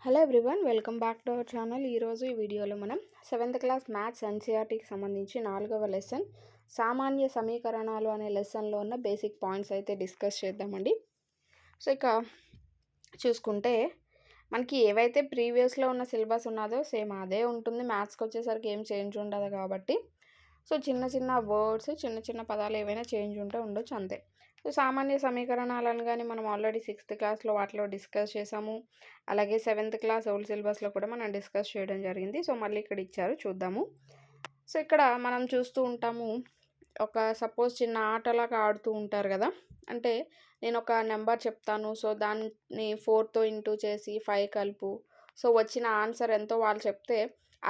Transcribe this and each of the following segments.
Hello everyone, welcome back to our channel. ఈరోజు ఈ వీడియోలో మనం 7th క్లాస్ మ్యాథ్స్ ఎన్సీఆర్టీకి సంబంధించి 4వ లెసన్ సామాన్య సమీకరణాలు అనే లెసన్లో ఉన్న బేసిక్ పాయింట్స్ అయితే డిస్కస్ చేద్దామండి. సో ఇక చూసుకుంటే మనకి ఏవైతే ప్రీవియస్లో ఉన్న సిలబస్ ఉన్నదో సేమ్ అదే ఉంటుంది. మ్యాథ్స్కి వచ్చేసరికి ఏం చేంజ్ ఉండదు కాబట్టి సో చిన్న చిన్న వర్డ్స్, చిన్న చిన్న పదాలు ఏవైనా చేంజ్ ఉంటే ఉండొచ్చు, అంతే. సో సామాన్య సమీకరణాలను కానీ మనం ఆల్రెడీ 6th క్లాస్లో వాటిలో డిస్కస్ చేసాము. అలాగే 7th క్లాస్ ఓల్డ్ సిలబస్లో కూడా మనం డిస్కస్ చేయడం జరిగింది. సో మళ్ళీ ఇక్కడ ఇచ్చారు, చూద్దాము. సో ఇక్కడ మనం చూస్తూ ఉంటాము, ఒక సపోజ్ చిన్న ఆటలాగా ఆడుతూ ఉంటారు కదా. అంటే నేను ఒక నెంబర్ చెప్తాను, సో దాన్ని 4తో ఇంటూ చేసి 5 కలుపు, సో వచ్చిన ఆన్సర్ ఎంతో వాళ్ళు చెప్తే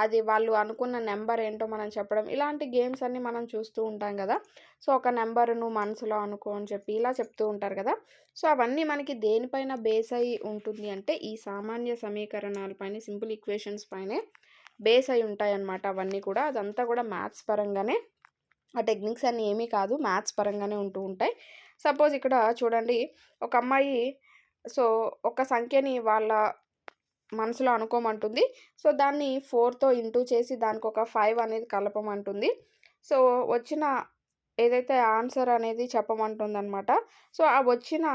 అది వాళ్ళు అనుకున్న నెంబర్ ఏంటో మనం చెప్పడం, ఇలాంటి గేమ్స్ అన్నీ మనం చూస్తూ ఉంటాం కదా. సో ఒక నెంబర్ను మనసులో అనుకో అని చెప్పి ఇలా చెప్తూ ఉంటారు కదా. సో అవన్నీ మనకి దేనిపైన బేస్ అయి ఉంటుంది అంటే ఈ సామాన్య సమీకరణాలపైన, సింపుల్ ఈక్వేషన్స్ పైనే బేస్ అయి ఉంటాయి అన్నమాట. అవన్నీ కూడా అదంతా కూడా మ్యాథ్స్ పరంగానే, ఆ టెక్నిక్స్ అన్నీ ఏమీ కాదు, మ్యాథ్స్ పరంగానే ఉంటూ ఉంటాయి. సపోజ్ ఇక్కడ చూడండి, ఒక అమ్మాయి సో ఒక సంఖ్యని వాళ్ళ మనసులో అనుకోమంటుంది. సో దాన్ని 4తో ఇంటూ చేసి దానికి ఒక 5 అనేది కలపమంటుంది. సో వచ్చిన ఏదైతే ఆన్సర్ అనేది చెప్పమంటుందన్నమాట. సో ఆ వచ్చిన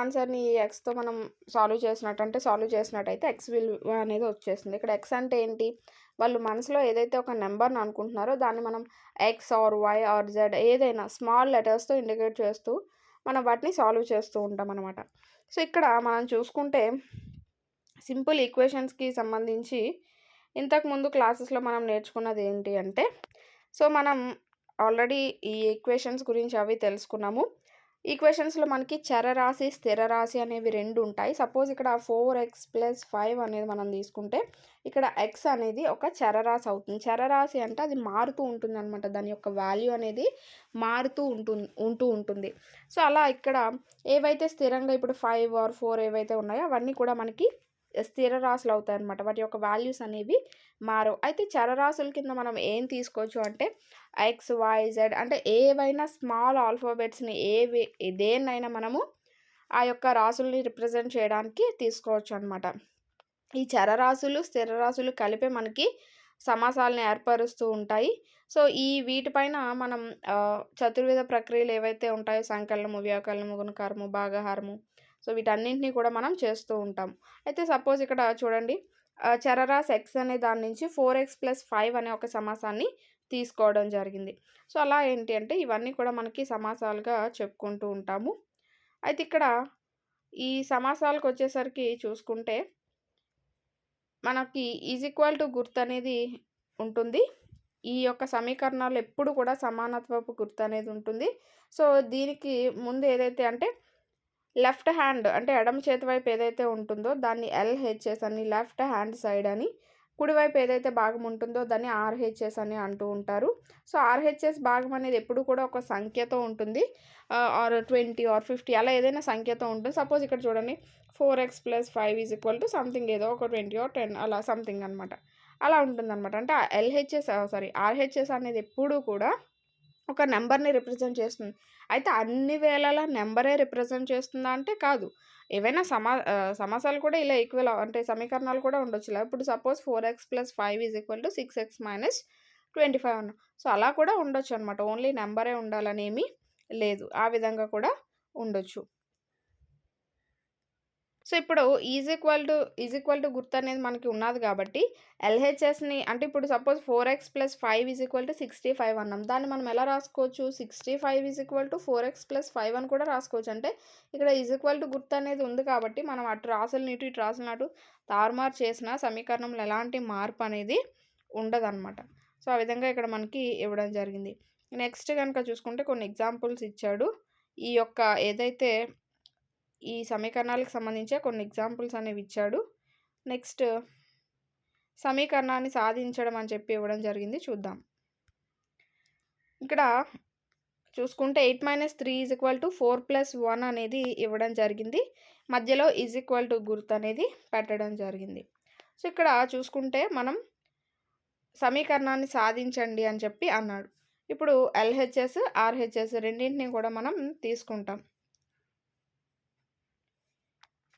ఆన్సర్ని ఎక్స్తో మనం సాల్వ్ చేసినట్టయితే ఎక్స్ విలువ అనేది వచ్చేస్తుంది. ఇక్కడ ఎక్స్ అంటే ఏంటి, వాళ్ళు మనసులో ఏదైతే ఒక నెంబర్ని అనుకుంటున్నారో దాన్ని మనం x or y or z ఏదైనా స్మాల్ లెటర్స్తో ఇండికేట్ చేస్తూ మనం వాటిని సాల్వ్ చేస్తూ ఉంటాం అనమాట. సో ఇక్కడ మనం చూసుకుంటే సింపుల్ ఈక్వేషన్స్కి సంబంధించి ఇంతకుముందు క్లాసెస్లో మనం నేర్చుకున్నది ఏంటి అంటే, సో మనం ఆల్రెడీ ఈ ఈక్వేషన్స్ గురించి అవి తెలుసుకున్నాము. ఈక్వేషన్స్లో మనకి చరరాశి, స్థిరరాశి అనేవి రెండు ఉంటాయి. సపోజ్ ఇక్కడ 4x + 5 అనేది మనం తీసుకుంటే ఇక్కడ ఎక్స్ అనేది ఒక చరరాశి అవుతుంది. చరరాశి అంటే అది మారుతూ ఉంటుంది అనమాట, దాని యొక్క వాల్యూ అనేది మారుతూ ఉంటుంది. సో అలా ఇక్కడ ఏవైతే స్థిరంగా ఇప్పుడు 5 ఆర్ 4 ఏవైతే ఉన్నాయో అవన్నీ కూడా మనకి స్థిర రాశులు అవుతాయి అన్నమాట. వాటి యొక్క వాల్యూస్ అనేవి మారవు. అయితే చరరాశుల కింద మనం ఏం తీసుకోవచ్చు అంటే ఎక్స్, వై, జెడ్ అంటే ఏవైనా స్మాల్ ఆల్ఫాబెట్స్ని దేన్నైనా మనము ఆ యొక్క రాశుల్ని రిప్రజెంట్ చేయడానికి తీసుకోవచ్చు అనమాట. ఈ చరరాశులు, స్థిరరాశులు కలిపే మనకి సమాసాలను ఏర్పరుస్తూ ఉంటాయి. సో వీటిపైన మనం చతుర్విధ ప్రక్రియలు ఏవైతే ఉంటాయో సంకలనము, వ్యవకలనము, గుణకారము, భాగాహారము, సో వీటన్నింటినీ కూడా మనం చేస్తూ ఉంటాం. అయితే సపోజ్ ఇక్కడ చూడండి, చరరాశి ఎక్స్ అనే దాని నుంచి 4x + 5 అనే ఒక సమాసాన్ని తీసుకోవడం జరిగింది. సో అలా ఏంటి అంటే ఇవన్నీ కూడా మనకి సమాసాలుగా చెప్పుకుంటూ ఉంటాము. అయితే ఇక్కడ ఈ సమాసాలకు వచ్చేసరికి చూసుకుంటే మనకి = గుర్తు అనేది ఉంటుంది. ఈ యొక్క సమీకరణాలు ఎప్పుడు కూడా సమానత్వపు గుర్తు అనేది ఉంటుంది. సో దీనికి ముందు ఏదైతే అంటే లెఫ్ట్ హ్యాండ్ అంటే ఎడమ చేతి వైపు ఏదైతే ఉంటుందో దాన్ని LHS అని, లెఫ్ట్ హ్యాండ్ సైడ్ అని, కుడివైపు ఏదైతే భాగం ఉంటుందో దాన్ని RHS అని అంటూ ఉంటారు. సో RHS భాగం అనేది ఎప్పుడు కూడా ఒక సంఖ్యతో ఉంటుంది, ఆర్ 20 ఆర్ 50 అలా ఏదైనా సంఖ్యతో ఉంటుంది. సపోజ్ ఇక్కడ చూడండి 4x + 5 = సంథింగ్ ఏదో ఒక 20 ఆర్ 10 అలా సంథింగ్ అనమాట. అలా ఉంటుందన్నమాట. అంటే RHS అనేది ఎప్పుడూ కూడా ఒక నెంబర్ని రిప్రజెంట్ చేస్తుంది. అయితే అన్ని వేళలా నెంబరే రిప్రజెంట్ చేస్తుందా అంటే కాదు. ఏవైనా సమాసాలు కూడా ఇలా ఈక్వల్ అంటే సమీకరణాలు కూడా ఉండొచ్చు. ఇలా ఇప్పుడు సపోజ్ 4x + 5 = 6x - 25 అన్నాం. సో అలా కూడా ఉండొచ్చు అనమాట. ఓన్లీ నెంబరే ఉండాలనేమీ లేదు, ఆ విధంగా కూడా ఉండొచ్చు. సో ఇప్పుడు ఈజ్ ఈక్వల్ టు గుర్తు అనేది మనకి ఉన్నది కాబట్టి LHSని అంటే ఇప్పుడు సపోజ్ 4x + 5 = 65 అన్నాం. దాన్ని మనం ఎలా రాసుకోవచ్చు, 65 = 4x + 5 అని కూడా రాసుకోవచ్చు. అంటే ఇక్కడ ఈజ్ గుర్తు అనేది ఉంది కాబట్టి మనం అటు రాసులను ఇటు రాసులను అటు తారుమారు చేసిన సమీకరణంలో ఎలాంటి మార్పు అనేది ఉండదన్నమాట. సో ఆ విధంగా ఇక్కడ మనకి ఇవ్వడం జరిగింది. నెక్స్ట్ కనుక చూసుకుంటే కొన్ని ఎగ్జాంపుల్స్ ఇచ్చాడు. ఈ యొక్క ఏదైతే ఈ సమీకరణాలకు సంబంధించే కొన్ని ఎగ్జాంపుల్స్ అనేవి ఇచ్చాడు. నెక్స్ట్ సమీకరణాన్ని సాధించడం అని చెప్పి ఇవ్వడం జరిగింది, చూద్దాం. ఇక్కడ చూసుకుంటే 8 - 3 = 4 + 1 అనేది ఇవ్వడం జరిగింది. మధ్యలో = గుర్తు అనేది పెట్టడం జరిగింది. సో ఇక్కడ చూసుకుంటే మనం సమీకరణాన్ని సాధించండి అని చెప్పి అన్నాడు. ఇప్పుడు LHS, RHS రెండింటిని కూడా మనం తీసుకుంటాం.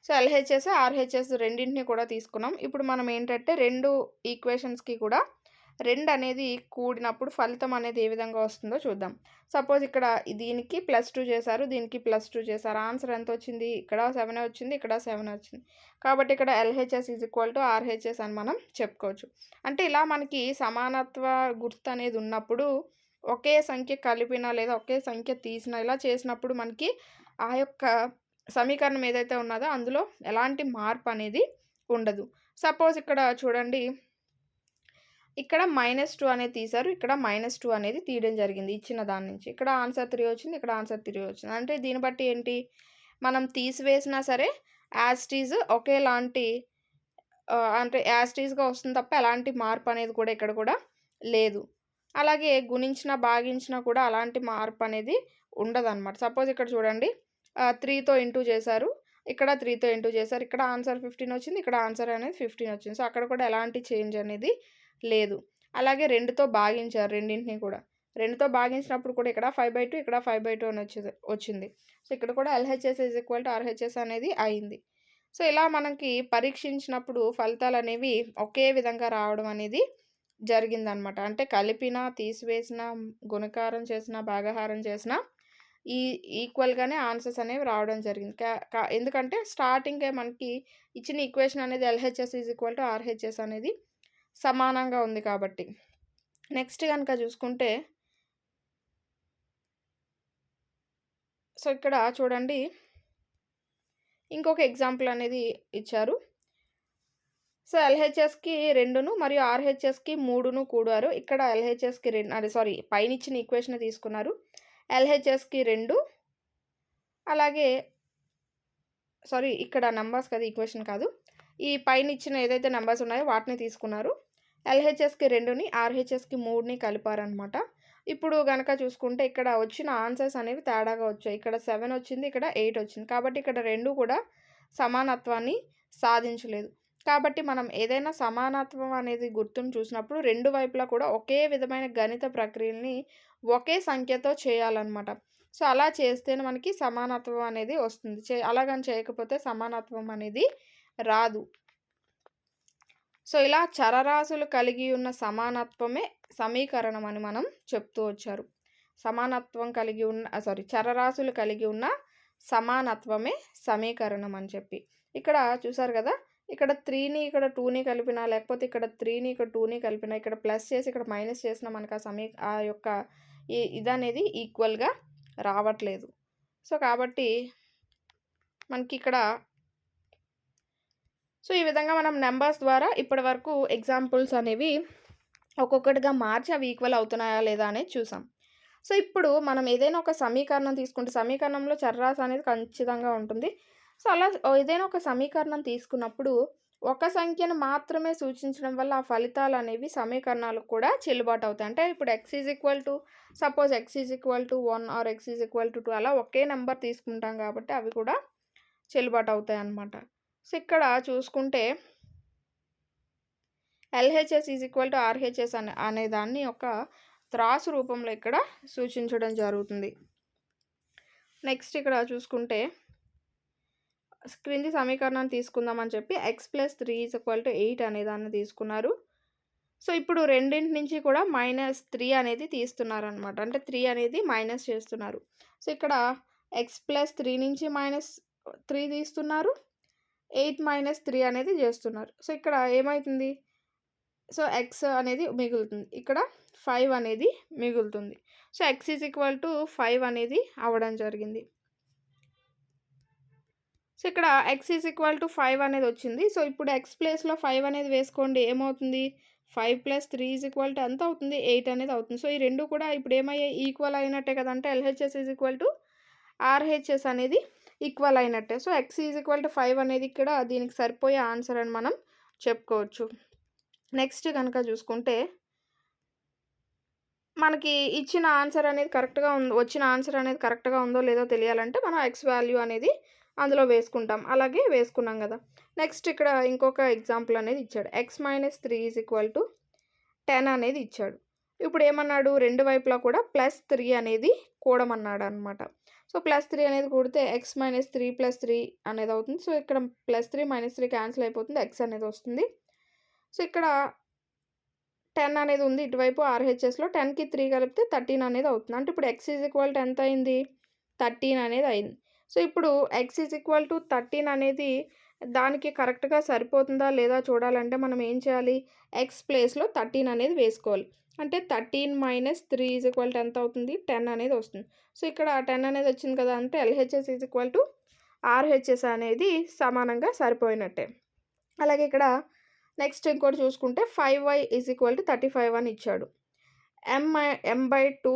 సో, ఎల్‌హెచ్‌ఎస్, ఆర్‌హెచ్‌ఎస్ రెండింటిని కూడా తీసుకున్నాం. ఇప్పుడు మనం ఏంటంటే 2 ఈక్వేషన్స్‌కి కూడా 2 అనేది కూడినప్పుడు ఫలితం అనేది ఏ విధంగా వస్తుందో చూద్దాం. సపోజ్ ఇక్కడ దీనికి +2 చేశారు. దీనికి +2 చేశారు. ఆన్సర్ ఎంతొచ్చింది? ఇక్కడ 7 వచ్చింది. ఇక్కడ 7 వచ్చింది. కాబట్టి ఇక్కడ ఎల్‌హెచ్‌ఎస్ ఆర్‌హెచ్‌ఎస్ అని మనం చెప్పుకోవచ్చు. అంటే ఇలా మనకి సమానత్వ గుర్తు అనేది ఉన్నప్పుడు ఒకే సంఖ్య కలిపినా లేదా ఒకే సంఖ్య తీసినా ఇలా చేసినప్పుడు మనకి ఆ యొక్క సమీకరణం ఏదైతే ఉన్నదో అందులో ఎలాంటి మార్పు అనేది ఉండదు. సపోజ్ ఇక్కడ చూడండి. ఇక్కడ -2 అనేది తీశారు. ఇక్కడ -2 అనేది తీయడం జరిగింది ఇచ్చిన దాని నుంచి. ఇక్కడ ఆన్సర్ 3 వచ్చింది. ఇక్కడ ఆన్సర్ 3 వచ్చింది. అంటే దీన్ని బట్టి ఏంటి? మనం తీసివేసినా సరే యాజ్ ఇట్ ఈజ్ ఒకేలాంటి అంటే యాజ్ ఇట్ ఈజ్‌గా వస్తుంది తప్ప ఎలాంటి మార్పు అనేది కూడా ఇక్కడ కూడా లేదు. అలాగే గుణించినా, భాగించినా కూడా అలాంటి మార్పు అనేది ఉండదనమాట. సపోజ్ ఇక్కడ చూడండి 3తో ఇంటూ చేశారు. ఇక్కడ 3తో ఇంటూ చేశారు. ఇక్కడ ఆన్సర్ 15 వచ్చింది. ఇక్కడ ఆన్సర్ అనేది 15 వచ్చింది. సో, అక్కడ కూడా ఎలాంటి చేంజ్ అనేది లేదు. అలాగే 2తో భాగించారు రెండింటిని కూడా. 2తో భాగించినప్పుడు కూడా ఇక్కడ 5/2 ఇక్కడ 5/2 అని వచ్చింది. సో, ఇక్కడ కూడా ఎల్‌హెచ్‌ఎస్ ఆర్‌హెచ్‌ఎస్ అనేది అయింది. సో, ఇలా మనకి పరీక్షించినప్పుడు ఫలితాలనేవి ఒకే విధంగా రావడం అనేది జరిగిందనమాట. అంటే కలిపినా, తీసివేసినా, గుణకారం చేసినా, భాగాహారం చేసినా ఈక్వల్‌గానే ఆన్సర్స్ అనేవి రావడం జరిగింది. క క ఎందుకంటే స్టార్టింగే మనకి ఇచ్చిన ఈక్వేషన్ అనేది ఎల్‌హెచ్‌ఎస్ ఆర్‌హెచ్‌ఎస్ అనేది సమానంగా ఉంది కాబట్టి. నెక్స్ట్ గనుక చూసుకుంటే సో, ఇక్కడ చూడండి ఇంకొక ఎగ్జాంపుల్ అనేది ఇచ్చారు. సో, ఎల్‌హెచ్‌ఎస్‌కి 2ను మరియు ఆర్‌హెచ్‌ఎస్‌కి 3ను కూడారు. ఇక్కడ ఎల్‌హెచ్‌ఎస్‌కి పైనిచ్చిన ఈక్వేషన్ తీసుకున్నారు. ఎల్‌హెచ్‌ఎస్‌కి 2 అలాగే ఇక్కడ నంబర్స్ కదా! ఈక్వేషన్ కాదు. ఈ పైనిచ్చిన ఏదైతే నంబర్స్ ఉన్నాయో వాటిని తీసుకున్నారు. ఎల్‌హెచ్‌ఎస్‌కి 2ని, ఆర్‌హెచ్‌ఎస్‌కి 3ని కలిపారనమాట. ఇప్పుడు గనక చూసుకుంటే ఇక్కడ వచ్చిన ఆన్సర్స్ అనేవి తేడాగా వచ్చాయి. ఇక్కడ 7 వచ్చింది. ఇక్కడ 8 వచ్చింది. కాబట్టి ఇక్కడ 2 కూడా సమానత్వాన్ని సాధించలేదు. కాబట్టి మనం ఏదైనా సమానత్వం అనేది గుర్తును చూసినప్పుడు 2 వైపులా కూడా ఒకే విధమైన గణిత ప్రక్రియలని ఒకే సంఖ్యతో చేయాలనమాట. సో, అలా చేస్తేనే మనకి సమానత్వం అనేది వస్తుంది. అలా గాని చేయకపోతే సమానత్వం అనేది రాదు. సో, ఇలా చరరాశులు కలిగి ఉన్న సమానత్వమే సమీకరణం అని మనం చెప్తూ వచ్చారు. చరరాశులు కలిగి ఉన్న సమానత్వమే సమీకరణం అని చెప్పి. ఇక్కడ చూసారు కదా! ఇక్కడ 3ని ఇక్కడ 2ని కలిపినా, లేకపోతే ఇక్కడ 3ని ఇక్కడ 2ని కలిపినా, ఇక్కడ ప్లస్ చేసి ఇక్కడ మైనస్ చేసినా మనకు ఆ యొక్క ఇదనేది ఈక్వల్‌గా రావట్లేదు. సో, కాబట్టి మనకిక్కడ ఈ విధంగా మనం నంబర్స్ ద్వారా ఇప్పటివరకు ఎగ్జాంపుల్స్ అనేవి ఒక్కొక్కటిగా మార్చి అవి ఈక్వల్ అవుతున్నాయా లేదా అనేది చూసాం. సో, ఇప్పుడు మనం ఏదైనా ఒక సమీకరణం తీసుకుంటే సమీకరణంలో చరరాశి అనేది ఖచ్చితంగా ఉంటుంది. సో, అలా ఏదైనా ఒక సమీకరణం తీసుకున్నప్పుడు ఒక సంఖ్యను మాత్రమే సూచించడం వల్ల ఆ ఫలితాలనేవి సమీకరణాలకు కూడా చెల్లుబాటు అవుతాయి. అంటే ఇప్పుడు సపోజ్ x = 1 ఆర్ x = 2 అలా ఒకే నంబర్ తీసుకుంటాం కాబట్టి అవి కూడా చెల్లుబాటు అవుతాయన్నమాట. సో, ఇక్కడ చూసుకుంటే ఎల్‌హెచ్‌ఎస్ ఆర్‌హెచ్‌ఎస్ అనే దాన్ని ఒక త్రాసు రూపంలో ఇక్కడ సూచించడం జరుగుతుంది. నెక్స్ట్ ఇక్కడ చూసుకుంటే క్రింది సమీకరణాన్ని తీసుకుందామని చెప్పి x + 3 = 8 అనే దాన్ని తీసుకున్నారు. సో, ఇప్పుడు రెండింటి నుంచి కూడా -3 అనేది తీస్తున్నారనమాట. అంటే 3 అనేది మైనస్ చేస్తున్నారు. సో, ఇక్కడ x + 3 నుంచి -3 తీస్తున్నారు. 8 - 3 అనేది చేస్తున్నారు. సో, ఇక్కడ ఏమైతుంది? సో, x అనేది మిగులుతుంది. ఇక్కడ 5 అనేది మిగులుతుంది. సో, x = 5 అనేది అవ్వడం జరిగింది. సో, ఇక్కడ x = 5 అనేది వచ్చింది. సో, ఇప్పుడు x ప్లేస్‌లో 5 అనేది వేసుకోండి. ఏమవుతుంది? 5 + 3 ఎంత అవుతుంది? 8 అనేది అవుతుంది. సో, ఈ 2 కూడా ఇప్పుడు ఏమయ్యాయి? ఈక్వల్ అయినట్టే కదా! అంటే ఎల్‌హెచ్‌ఎస్ ఆర్‌హెచ్‌ఎస్ అనేది ఈక్వల్ అయినట్టే. సో, x = 5 అనేది ఇక్కడ దీనికి సరిపోయే ఆన్సర్ అని మనం చెప్పుకోవచ్చు. నెక్స్ట్ గనక చూసుకుంటే మనకి ఇచ్చిన ఆన్సర్ అనేది వచ్చిన ఆన్సర్ అనేది కరెక్ట్‌గా ఉందో లేదో తెలియాలంటే మనం x వాల్యూ అనేది అందులో వేసుకుంటాం. అలాగే వేసుకున్నాం కదా! నెక్స్ట్ ఇక్కడ ఇంకొక ఎగ్జాంపుల్ అనేది ఇచ్చాడు. x - 3 = 10 అనేది ఇచ్చాడు. ఇప్పుడు ఏమన్నాడు? రెండు వైపులా కూడా +3 అనేది కూడమన్నాడనమాట. సో +3 అనేది కూడితే x - 3 + 3 అనేది అవుతుంది. సో ఇక్కడ +3 - 3 క్యాన్సిల్ అయిపోతుంది. x అనేది వస్తుంది. సో ఇక్కడ 10 అనేది ఉంది ఇటువైపు RHSలో 10కి 3 కలిపితే 13 అనేది అవుతుంది. అంటే ఇప్పుడు x ఎంత అయింది? 13 అనేది అయింది. సో ఇప్పుడు x 13 అనేది దానికి కరెక్ట్‌గా సరిపోతుందా లేదా చూడాలంటే మనం ఏం చేయాలి? x ప్లేస్‌లో 13 అనేది వేసుకోవాలి. అంటే 13 - 3 ఎంత అవుతుంది? 10 అనేది వస్తుంది. సో ఇక్కడ 10 అనేది వచ్చింది కదా! అంటే LHS RHS అనేది సమానంగా సరిపోయినట్టే. అలాగే ఇక్కడ నెక్స్ట్ ఇంకోటి చూసుకుంటే 5y 35 అని ఇచ్చాడు. m/2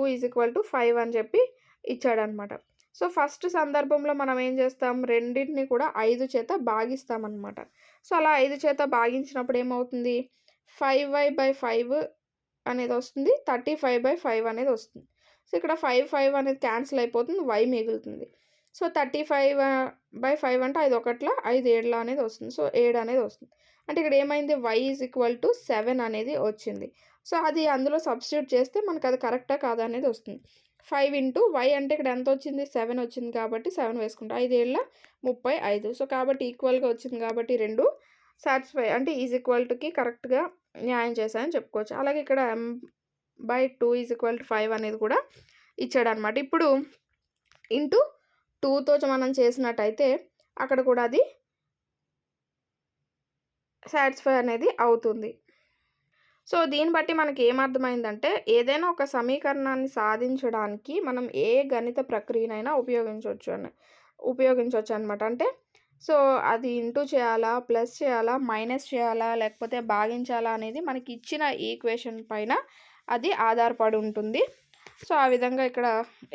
5 అని చెప్పి ఇచ్చాడనమాట. సో ఫస్ట్ సందర్భంలో మనం ఏం చేస్తాం? రెండిటిని కూడా 5 చేత భాగిస్తామనమాట. సో అలా 5 చేత భాగించినప్పుడు ఏమవుతుంది? 5y/5 అనేది వస్తుంది. 35/5 అనేది వస్తుంది. సో ఇక్కడ 5 అనేది క్యాన్సిల్ అయిపోతుంది. y మిగులుతుంది. సో 35/5 అంటే 5 ఒకట్ల 5 ఏడుల అనేది వస్తుంది. సో 7 అనేది వస్తుంది. అంటే ఇక్కడ ఏమైంది? y 7 అనేది వచ్చింది. సో అది అందులో సబ్స్టిట్యూట్ చేస్తే మనకు అది కరెక్టా కాదా అనేది వస్తుంది. 5 ఇంటూ y అంటే ఇక్కడ ఎంత వచ్చింది? 7 వచ్చింది కాబట్టి 7 వేసుకుంటాం. 5 ఏళ్ల 35. సో కాబట్టి ఈక్వల్‌గా వచ్చింది కాబట్టి 2 సాటిస్ఫై అంటే కి కరెక్ట్‌గా న్యాయం చేశాయని చెప్పుకోవచ్చు. అలాగే ఇక్కడ m/2 5 అనేది కూడా ఇచ్చాడనమాట. ఇప్పుడు ఇంటూ 2తో మనం చేసినట్టయితే అక్కడ కూడా అది సాటిస్ఫై అనేది అవుతుంది. సో దీన్ని బట్టి మనకి ఏమర్థమైందంటే ఏదైనా ఒక సమీకరణాన్ని సాధించడానికి మనం ఏ గణిత ప్రక్రియనైనా ఉపయోగించవచ్చు అనమాట. అంటే సో అది ఇంటూ చేయాలా, ప్లస్ చేయాలా, మైనస్ చేయాలా, లేకపోతే భాగించాలా అనేది మనకి ఇచ్చిన ఈక్వేషన్ పైన అది ఆధారపడి ఉంటుంది. సో ఆ విధంగా ఇక్కడ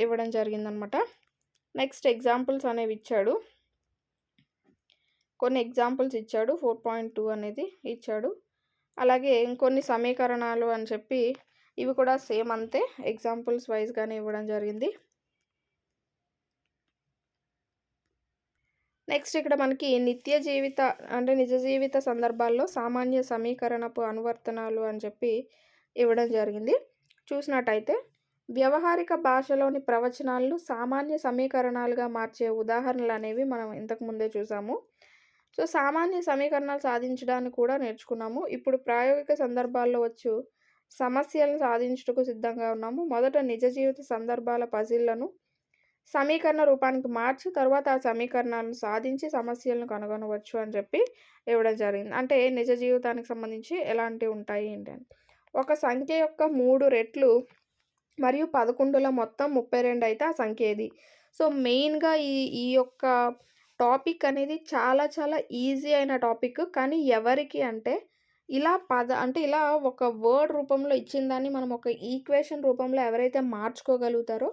ఇవ్వడం జరిగిందనమాట. నెక్స్ట్ ఎగ్జాంపుల్స్ అనేవి ఇచ్చాడు. కొన్ని ఎగ్జాంపుల్స్ ఇచ్చాడు. 4.2 అనేది ఇచ్చాడు. అలాగే ఇంకొన్ని సమీకరణాలు అని చెప్పి ఇవి కూడా సేమ్ అంతే ఎగ్జాంపుల్స్ వైజ్‌గానే ఇవ్వడం జరిగింది. నెక్స్ట్ ఇక్కడ మనకి నిజ జీవిత సందర్భాల్లో సామాన్య సమీకరణపు అనువర్తనాలు అని చెప్పి ఇవ్వడం జరిగింది. చూసినట్టయితే వ్యవహారిక భాషలోని ప్రవచనాలను సామాన్య సమీకరణాలుగా మార్చే ఉదాహరణలు అనేవి మనం ఇంతకు ముందే చూసాము. సో సామాన్య సమీకరణాలు సాధించడానికి కూడా నేర్చుకున్నాము. ఇప్పుడు ప్రాయోగిక సందర్భాల్లో వచ్చు సమస్యలను సాధించుటకు సిద్ధంగా ఉన్నాము. మొదట నిజ జీవిత సందర్భాల పజిల్లను సమీకరణ రూపానికి మార్చి తర్వాత ఆ సమీకరణాలను సాధించి సమస్యలను కనుగొనవచ్చు అని చెప్పి ఇవ్వడం జరిగింది. అంటే నిజ జీవితానికి సంబంధించి ఎలాంటివి ఉంటాయి ఏంటి అని. ఒక సంఖ్య యొక్క 3 రెట్లు మరియు 11ల మొత్తం 32 అయితే ఆ సంఖ్య ఏది? సో మెయిన్‌గా ఈ యొక్క టాపిక్ అనేది చాలా చాలా ఈజీ అయిన టాపిక్. కానీ ఎవరికి అంటే ఇలా ఇలా ఒక వర్డ్ రూపంలో ఇచ్చిన దాన్ని మనం ఒక ఈక్వేషన్ రూపంలో ఎవరైతే మార్చుకోగలుగుతారో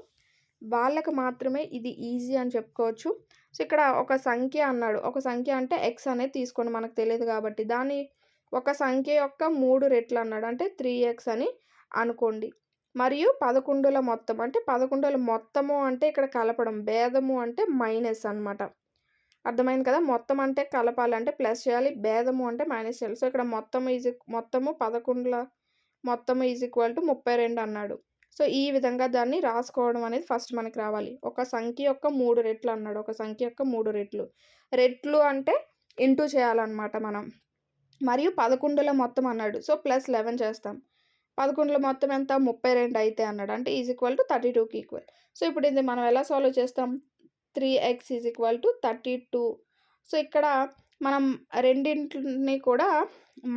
వాళ్ళకి మాత్రమే ఇది ఈజీ అని చెప్పుకోవచ్చు. సో ఇక్కడ ఒక సంఖ్య అన్నాడు. ఒక సంఖ్య అంటే x అనేది తీసుకోండి, మనకు తెలియదు కాబట్టి. దాన్ని ఒక సంఖ్య యొక్క 3 రెట్లు అన్నాడు. అంటే 3x అని అనుకోండి. మరియు 11ల మొత్తం అంటే 11ల మొత్తము అంటే ఇక్కడ కలపడం, భేదము అంటే మైనస్ అనమాట. అర్థమైంది కదా! మొత్తం అంటే కలపాలి అంటే ప్లస్ చేయాలి, భేదము అంటే మైనస్ చేయాలి. సో ఇక్కడ మొత్తము 11ల మొత్తము 32 అన్నాడు. సో ఈ విధంగా దాన్ని రాసుకోవడం అనేది ఫస్ట్ మనకి రావాలి. ఒక సంఖ్య యొక్క 3 రెట్లు అన్నాడు. ఒక సంఖ్య యొక్క 3 రెట్లు. రెట్లు అంటే ఇంటూ చేయాలన్నమాట మనం. మరియు 11ల మొత్తం అన్నాడు. సో ప్లస్ 11 చేస్తాం. 11ల మొత్తం ఎంత? 32 అయితే అన్నాడు. అంటే 32కి ఈక్వల్. సో ఇప్పుడు ఇది మనం ఎలా సాల్వ్ చేస్తాం? 3x 32. సో ఇక్కడ మనం రెండింటిని కూడా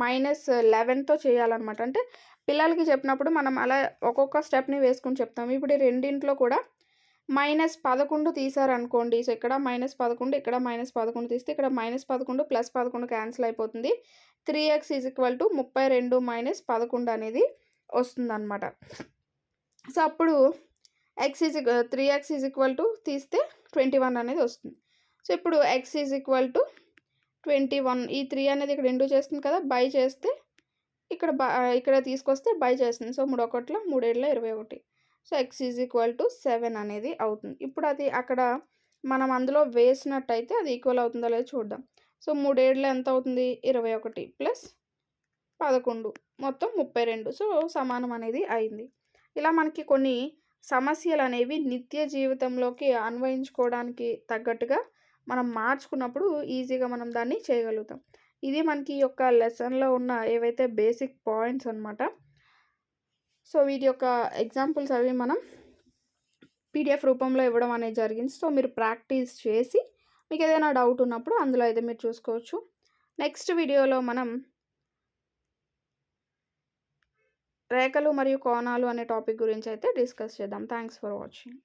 -11తో చేయాలన్నమాట. అంటే పిల్లలకి చెప్పినప్పుడు మనం అలా ఒక్కొక్క స్టెప్‌ని వేసుకొని చెప్తాం. ఇప్పుడు ఈ రెండింట్లో కూడా -11 తీశారనుకోండి. సో ఇక్కడ -11, ఇక్కడ -11 తీస్తే ఇక్కడ -11 + 11 క్యాన్సిల్ అయిపోతుంది. 3x 32 - 11 అనేది వస్తుందన్నమాట. సో అప్పుడు 3x తీస్తే 21 అనేది వస్తుంది. సో ఇప్పుడు x 21, ఈ 3 అనేది ఇక్కడ ఇంటూ చేస్తుంది కదా, బై చేస్తే ఇక్కడ తీసుకొస్తే బై చేస్తుంది. సో 3 ఒకట్ల 3 ఏళ్ల 21. సో x 7 అనేది అవుతుంది. ఇప్పుడు అది అక్కడ మనం అందులో వేసినట్టయితే అది ఈక్వల్ అవుతుందో లేదో చూద్దాం. సో 3 ఏళ్ల ఎంత అవుతుంది? 21 + 11 మొత్తం 32. సో సమానం అనేది అయింది. ఇలా మనకి కొన్ని సమస్యలనేవి నిత్య జీవితంలోకి అన్వయించుకోవడానికి తగ్గట్టుగా మనం మార్చుకున్నప్పుడు ఈజీగా మనం దాన్ని చేయగలుగుతాం. ఇది మనకి ఈ యొక్క లెసన్‌లో ఉన్న ఏవైతే బేసిక్ పాయింట్స్ అనమాట. సో, వీటి యొక్క ఎగ్జాంపుల్స్ అవి మనం పీడిఎఫ్ రూపంలో ఇవ్వడం అనేది జరిగింది. సో, మీరు ప్రాక్టీస్ చేసి మీకేదైనా డౌట్ ఉన్నప్పుడు అందులో అయితే మీరు చూసుకోవచ్చు. నెక్స్ట్ వీడియోలో మనం రేఖలు మరియు కోణాలు అనే టాపిక్ గురించి అయితే డిస్కస్ చేద్దాం. Thanks for watching.